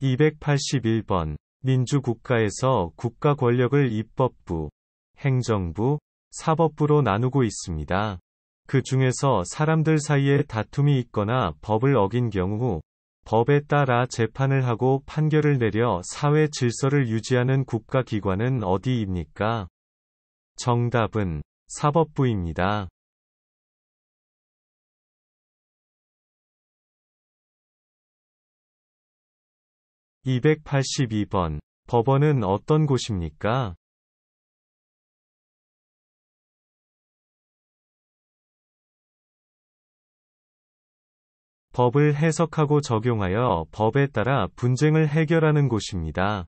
281번. 민주국가에서 국가 권력을 입법부, 행정부, 사법부로 나누고 있습니다. 그 중에서 사람들 사이에 다툼이 있거나 법을 어긴 경우 법에 따라 재판을 하고 판결을 내려 사회 질서를 유지하는 국가기관은 어디입니까? 정답은 사법부입니다. 282번. 법원은 어떤 곳입니까? 법을 해석하고 적용하여 법에 따라 분쟁을 해결하는 곳입니다.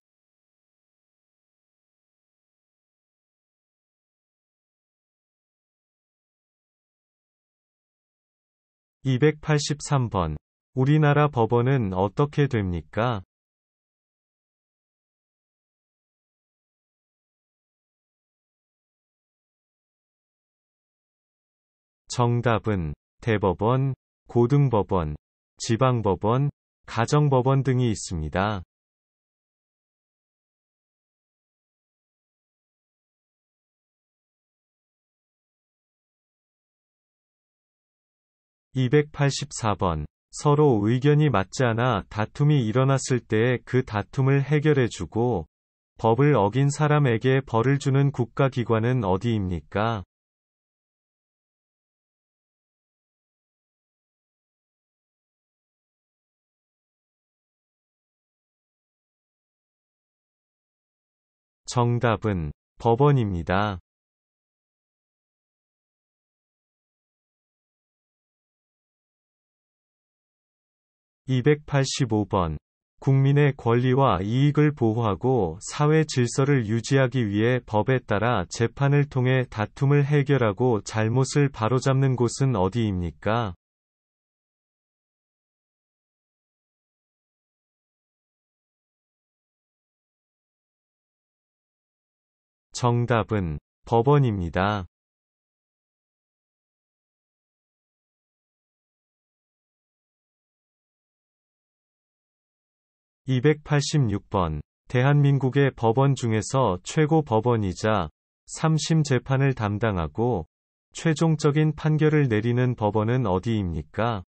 283번. 우리나라 법원은 어떻게 됩니까? 정답은 대법원, 고등법원, 지방법원, 가정법원 등이 있습니다. 284번. 서로 의견이 맞지 않아 다툼이 일어났을 때 그 다툼을 해결해주고 법을 어긴 사람에게 벌을 주는 국가기관은 어디입니까? 정답은 법원입니다. 285번. 국민의 권리와 이익을 보호하고 사회 질서를 유지하기 위해 법에 따라 재판을 통해 다툼을 해결하고 잘못을 바로잡는 곳은 어디입니까? 정답은 법원입니다. 286번. 대한민국의 법원 중에서 최고 법원이자 3심 재판을 담당하고 최종적인 판결을 내리는 법원은 어디입니까?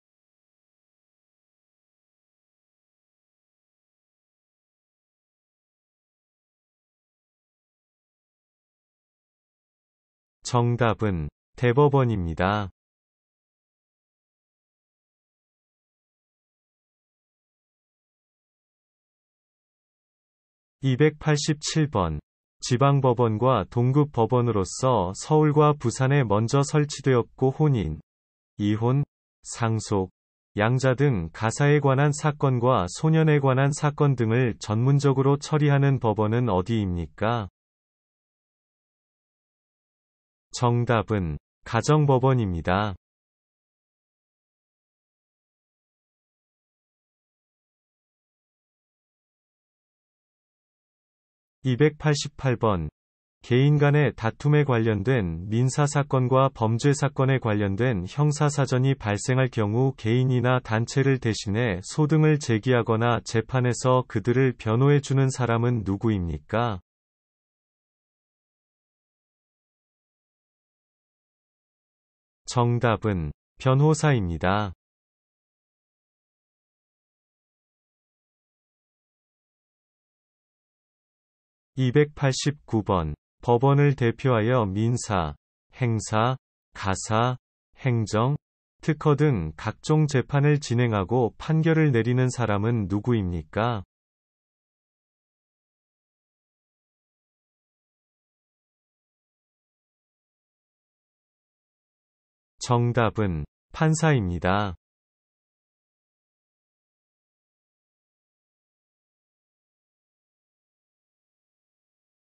정답은 대법원입니다. 287번. 지방법원과 동급법원으로서 서울과 부산에 먼저 설치되었고 혼인, 이혼, 상속, 양자 등 가사에 관한 사건과 소년에 관한 사건 등을 전문적으로 처리하는 법원은 어디입니까? 정답은 가정법원입니다. 288번. 개인 간의 다툼에 관련된 민사사건과 범죄사건에 관련된 형사사전이 발생할 경우 개인이나 단체를 대신해 소등을 제기하거나 재판에서 그들을 변호해주는 사람은 누구입니까? 정답은 변호사입니다. 289번. 법원을 대표하여 민사, 행사, 가사, 행정, 특허 등 각종 재판을 진행하고 판결을 내리는 사람은 누구입니까? 정답은 판사입니다.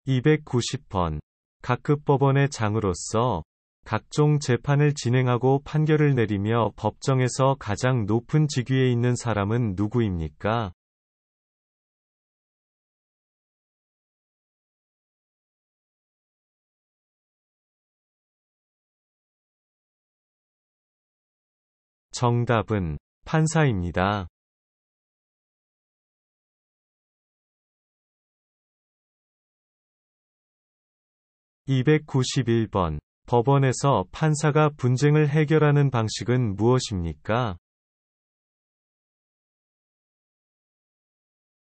290번. 각급 법원의 장으로서 각종 재판을 진행하고 판결을 내리며 법정에서 가장 높은 직위에 있는 사람은 누구입니까? 정답은 판사입니다. 291번. 법원에서 판사가 분쟁을 해결하는 방식은 무엇입니까?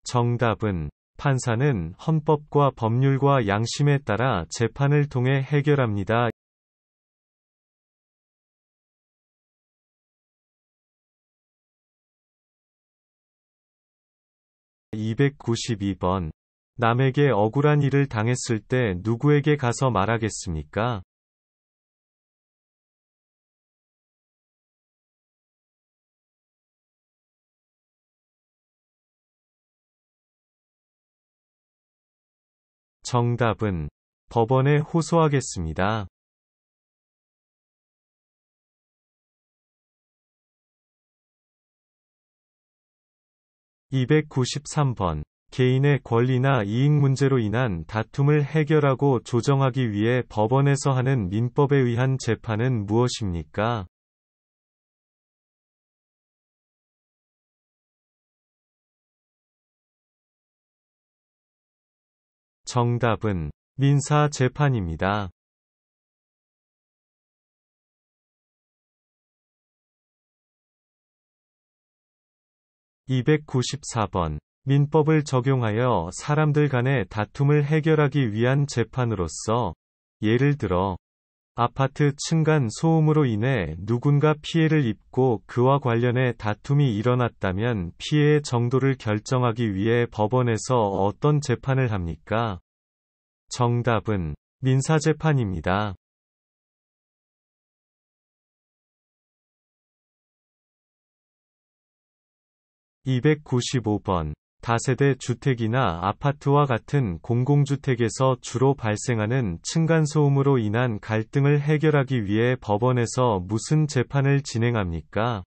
정답은 판사는 헌법과 법률과 양심에 따라 재판을 통해 해결합니다. 292번. 남에게 억울한 일을 당했을 때 누구에게 가서 말하겠습니까? 정답은 법원에 호소하겠습니다. 293번. 개인의 권리나 이익 문제로 인한 다툼을 해결하고 조정하기 위해 법원에서 하는 민법에 의한 재판은 무엇입니까? 정답은 민사 재판입니다. 294번. 민법을 적용하여 사람들 간의 다툼을 해결하기 위한 재판으로서, 예를 들어, 아파트 층간 소음으로 인해 누군가 피해를 입고 그와 관련해 다툼이 일어났다면 피해의 정도를 결정하기 위해 법원에서 어떤 재판을 합니까? 정답은 민사재판입니다. 295번. 다세대 주택이나 아파트와 같은 공공주택에서 주로 발생하는 층간소음으로 인한 갈등을 해결하기 위해 법원에서 무슨 재판을 진행합니까?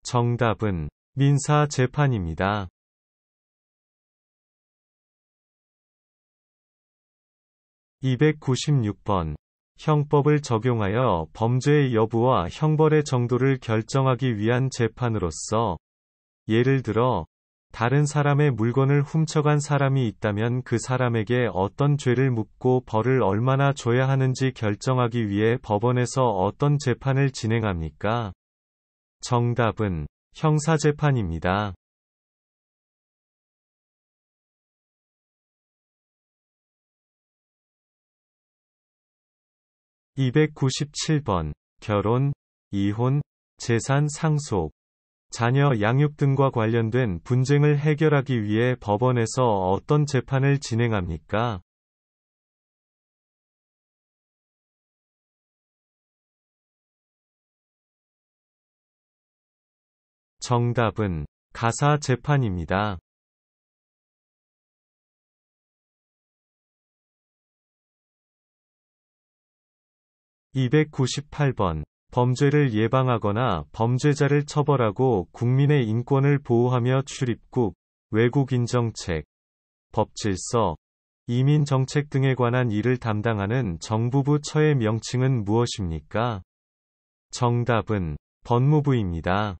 정답은 민사 재판입니다. 296번. 형법을 적용하여 범죄의 여부와 형벌의 정도를 결정하기 위한 재판으로서, 예를 들어, 다른 사람의 물건을 훔쳐간 사람이 있다면 그 사람에게 어떤 죄를 묻고 벌을 얼마나 줘야 하는지 결정하기 위해 법원에서 어떤 재판을 진행합니까? 정답은 형사재판입니다. 297번. 결혼, 이혼, 재산 상속, 자녀 양육 등과 관련된 분쟁을 해결하기 위해 법원에서 어떤 재판을 진행합니까? 정답은 가사 재판입니다. 298번. 범죄를 예방하거나 범죄자를 처벌하고 국민의 인권을 보호하며 출입국, 외국인정책, 법질서, 이민정책 등에 관한 일을 담당하는 정부부 처의 명칭은 무엇입니까? 정답은 법무부입니다.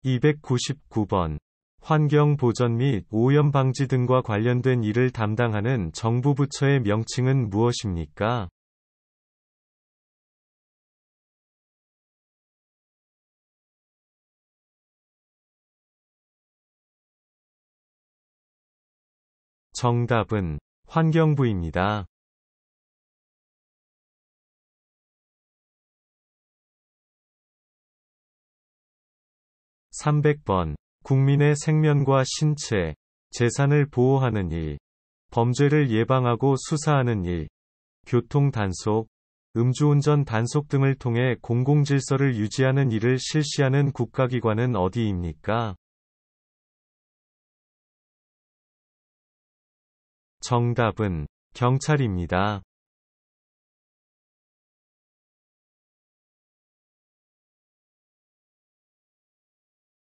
299번. 환경보전 및 오염방지 등과 관련된 일을 담당하는 정부 부처의 명칭은 무엇입니까? 정답은 환경부입니다. 300번. 국민의 생명과 신체, 재산을 보호하는 일, 범죄를 예방하고 수사하는 일, 교통 단속, 음주운전 단속 등을 통해 공공질서를 유지하는 일을 실시하는 국가기관은 어디입니까? 정답은 경찰입니다.